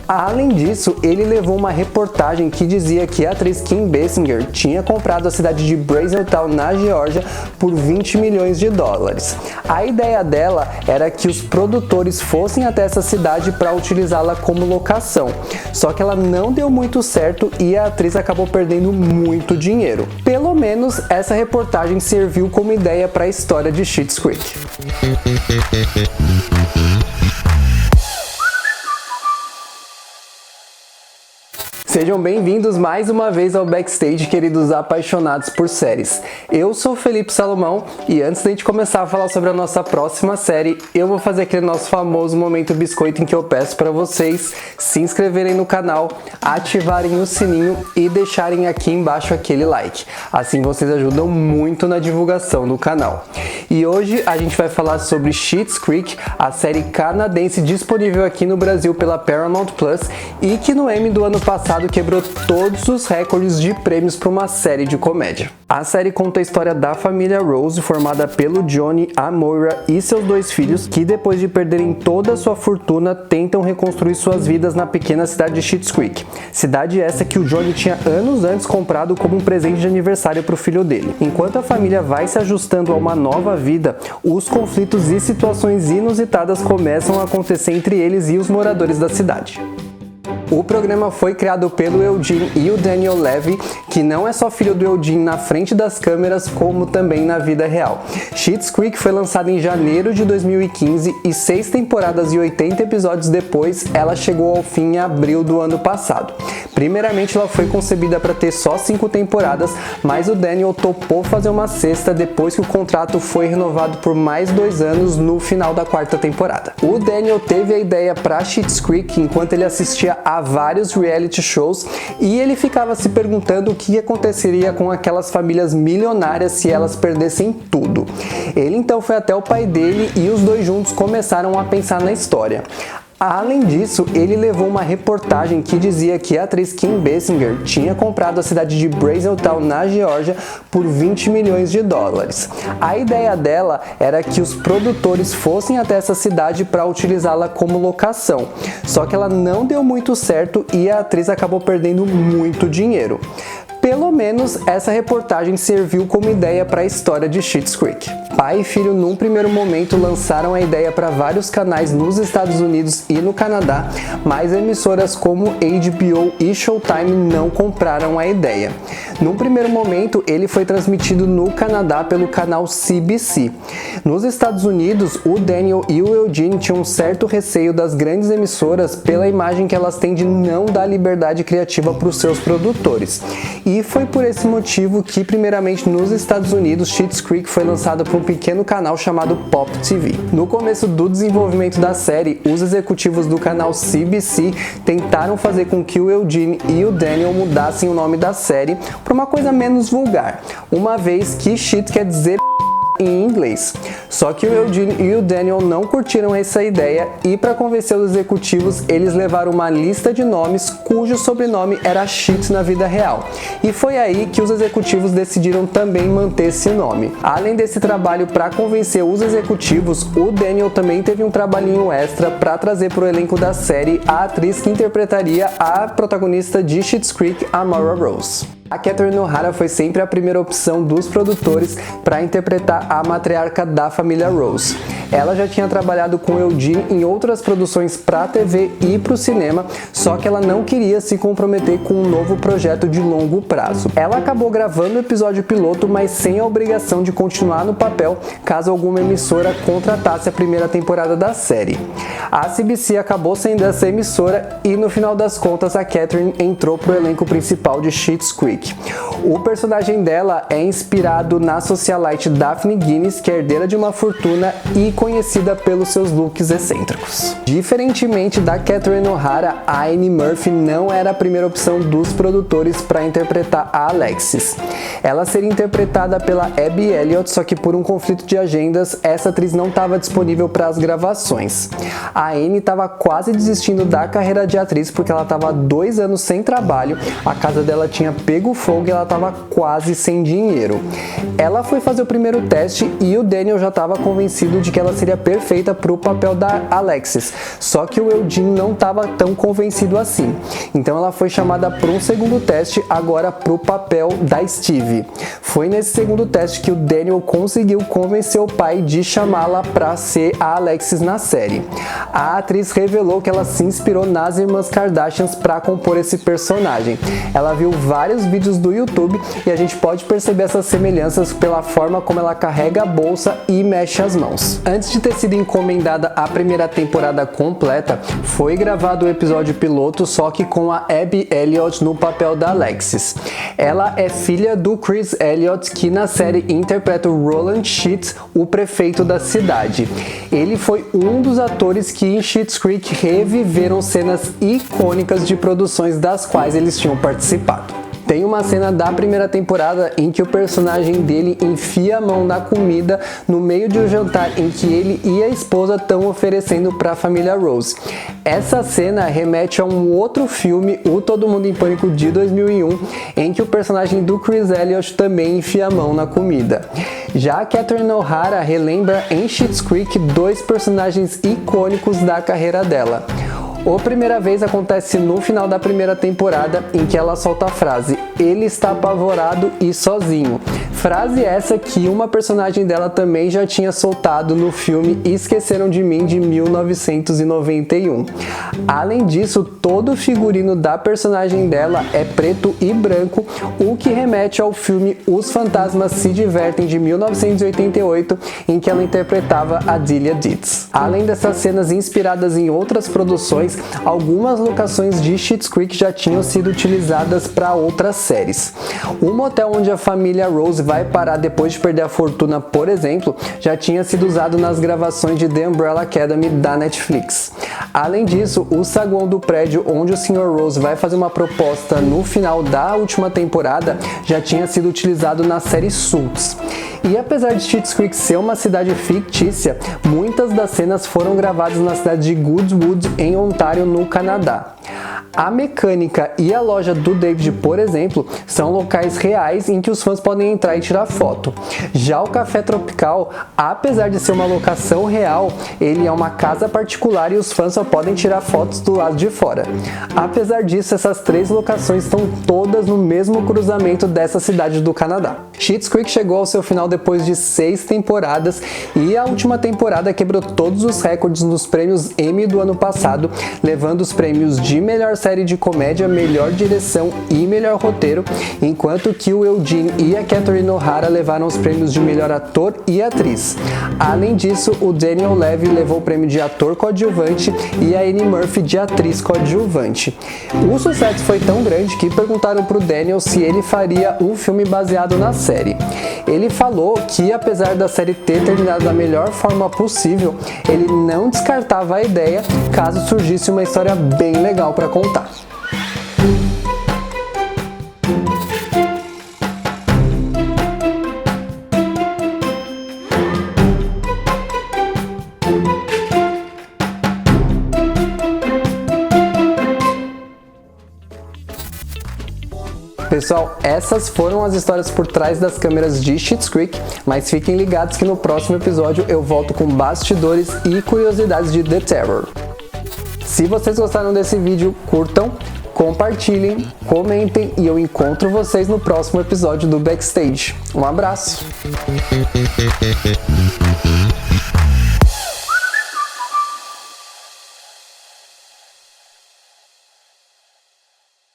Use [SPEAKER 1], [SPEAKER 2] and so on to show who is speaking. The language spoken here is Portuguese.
[SPEAKER 1] Além disso, ele levou uma reportagem que dizia que a atriz Kim Basinger tinha comprado a cidade de Brazeltown, na Geórgia, por 20 milhões de dólares. A ideia dela era que os produtores fossem até essa cidade para utilizá-la como locação, só que ela não deu muito certo e a atriz acabou perdendo muito dinheiro. Pelo menos essa reportagem serviu como ideia para a história de Schitt's Creek. Sejam bem-vindos mais uma vez ao Backstage, queridos apaixonados por séries. Eu sou Felipe Salomão e antes da gente começar a falar sobre a nossa próxima série, eu vou fazer aquele nosso famoso momento biscoito em que eu peço para vocês se inscreverem no canal, ativarem o sininho e deixarem aqui embaixo aquele like. Assim vocês ajudam muito na divulgação do canal. E hoje a gente vai falar sobre Schitt's Creek, a série canadense disponível aqui no Brasil pela Paramount Plus e que no Emmy do ano passado quebrou todos os recordes de prêmios para uma série de comédia. A série conta a história da família Rose, formada pelo Johnny, a Moira e seus dois filhos, que depois de perderem toda a sua fortuna, tentam reconstruir suas vidas na pequena cidade de Schitt's Creek. Cidade essa que o Johnny tinha anos antes comprado como um presente de aniversário para o filho dele. Enquanto a família vai se ajustando a uma nova vida, os conflitos e situações inusitadas começam a acontecer entre eles e os moradores da cidade. O programa foi criado pelo Eugene e o Daniel Levy, que não é só filho do Eugene na frente das câmeras, como também na vida real. Schitt's Creek foi lançada em janeiro de 2015 e 6 temporadas e 80 episódios depois, ela chegou ao fim em abril do ano passado. Primeiramente, ela foi concebida para ter só 5 temporadas, mas o Daniel topou fazer uma sexta depois que o contrato foi renovado por mais 2 anos no final da 4ª temporada. O Daniel teve a ideia para Schitt's Creek enquanto ele assistia a vários reality shows e ele ficava se perguntando o que aconteceria com aquelas famílias milionárias se elas perdessem tudo. Ele então foi até o pai dele e os dois juntos começaram a pensar na história. Além disso, ele levou uma reportagem que dizia que a atriz Kim Basinger tinha comprado a cidade de Brazeltown, na Geórgia, por 20 milhões de dólares. A ideia dela era que os produtores fossem até essa cidade para utilizá-la como locação, só que ela não deu muito certo e a atriz acabou perdendo muito dinheiro. Pelo menos essa reportagem serviu como ideia para a história de Schitt's Creek. Pai e filho, num primeiro momento, lançaram a ideia para vários canais nos Estados Unidos e no Canadá, mas emissoras como HBO e Showtime não compraram a ideia. Num primeiro momento, ele foi transmitido no Canadá pelo canal CBC. Nos Estados Unidos, o Daniel e o Eugene tinham um certo receio das grandes emissoras pela imagem que elas têm de não dar liberdade criativa para os seus produtores. E foi por esse motivo que, primeiramente nos Estados Unidos, Schitt's Creek foi lançada por um pequeno canal chamado Pop TV. No começo do desenvolvimento da série, os executivos do canal CBC tentaram fazer com que o Eugene e o Daniel mudassem o nome da série para uma coisa menos vulgar, uma vez que shit quer dizer em inglês. Só que o Eugene e o Daniel não curtiram essa ideia e, para convencer os executivos, eles levaram uma lista de nomes cujo sobrenome era Schitt na vida real. E foi aí que os executivos decidiram também manter esse nome. Além desse trabalho para convencer os executivos, o Daniel também teve um trabalhinho extra para trazer para o elenco da série a atriz que interpretaria a protagonista de Schitt's Creek, a Moira Rose. A Catherine O'Hara foi sempre a primeira opção dos produtores para interpretar a matriarca da família Rose. Ela já tinha trabalhado com Eugene em outras produções para a TV e para o cinema, só que ela não queria se comprometer com um novo projeto de longo prazo. Ela acabou gravando o episódio piloto, mas sem a obrigação de continuar no papel caso alguma emissora contratasse a primeira temporada da série. A CBC acabou sendo essa emissora e, no final das contas, a Catherine entrou para o elenco principal de Schitt's Creek. O personagem dela é inspirado na socialite Daphne Guinness, que é herdeira de uma fortuna e conhecida pelos seus looks excêntricos. Diferentemente da Catherine O'Hara, a Annie Murphy não era a primeira opção dos produtores para interpretar a Alexis. Ela seria interpretada pela Abby Elliott, só que por um conflito de agendas, essa atriz não estava disponível para as gravações. A Annie estava quase desistindo da carreira de atriz porque ela estava há 2 anos sem trabalho, a casa dela tinha pego pego fogo e ela estava quase sem dinheiro. Ela foi fazer o primeiro teste e o Daniel já estava convencido de que ela seria perfeita para o papel da Alexis, só que o Eugene não estava tão convencido assim. Então ela foi chamada para um segundo teste, agora para o papel da Stevie. Foi nesse segundo teste que o Daniel conseguiu convencer o pai de chamá-la para ser a Alexis na série. A atriz revelou que ela se inspirou nas irmãs Kardashians para compor esse personagem. Ela viu vários vídeos do YouTube e a gente pode perceber essas semelhanças pela forma como ela carrega a bolsa e mexe as mãos. Antes de ter sido encomendada a primeira temporada completa, foi gravado o episódio piloto, só que com a Abby Elliott no papel da Alexis. Ela é filha do Chris Elliott, que na série interpreta o Roland Sheets, o prefeito da cidade. Ele foi um dos atores que em Schitt's Creek reviveram cenas icônicas de produções das quais eles tinham participado. Tem uma cena da primeira temporada em que o personagem dele enfia a mão na comida no meio de um jantar em que ele e a esposa estão oferecendo para a família Rose. Essa cena remete a um outro filme, o Todo Mundo em Pânico de 2001, em que o personagem do Chris Elliott também enfia a mão na comida. Já a Catherine O'Hara relembra em Schitt's Creek dois personagens icônicos da carreira dela. A primeira vez acontece no final da primeira temporada, em que ela solta a frase "Ele está apavorado e sozinho". Frase essa que uma personagem dela também já tinha soltado no filme Esqueceram de Mim, de 1991. Além disso, todo o figurino da personagem dela é preto e branco, o que remete ao filme Os Fantasmas Se Divertem, de 1988, em que ela interpretava a Delia Ditz. Além dessas cenas inspiradas em outras produções, algumas locações de Schitt's Creek já tinham sido utilizadas para outras séries. O motel onde a família Rose vai parar depois de perder a fortuna, por exemplo, já tinha sido usado nas gravações de The Umbrella Academy da Netflix. Além disso, o saguão do prédio onde o Sr. Rose vai fazer uma proposta no final da última temporada já tinha sido utilizado na série Suits. E apesar de Schitt's Creek ser uma cidade fictícia, muitas das cenas foram gravadas na cidade de Goodwood, em Ontário, no Canadá. A mecânica e a loja do David, por exemplo, são locais reais em que os fãs podem entrar e tirar foto. Já o Café Tropical, apesar de ser uma locação real, ele é uma casa particular e os fãs só podem tirar fotos do lado de fora. Apesar disso, essas três locações estão todas no mesmo cruzamento dessa cidade do Canadá. Schitt's Creek chegou ao seu final depois de 6 temporadas e a última temporada quebrou todos os recordes nos prêmios Emmy do ano passado, levando os prêmios de melhor série de comédia, melhor direção e melhor roteiro, enquanto que o Eugene e a Catherine O'Hara levaram os prêmios de melhor ator e atriz. Além disso, o Daniel Levy levou o prêmio de ator coadjuvante e a Annie Murphy de atriz coadjuvante. O sucesso foi tão grande que perguntaram para o Daniel se ele faria um filme baseado na série. Ele falou que, apesar da série ter terminado da melhor forma possível, ele não descartava a ideia caso surgisse uma história bem legal para contar. Pessoal, essas foram as histórias por trás das câmeras de Schitt's Creek, mas fiquem ligados que no próximo episódio eu volto com bastidores e curiosidades de The Terror. Se vocês gostaram desse vídeo, curtam, compartilhem, comentem e eu encontro vocês no próximo episódio do Backstage. Um abraço!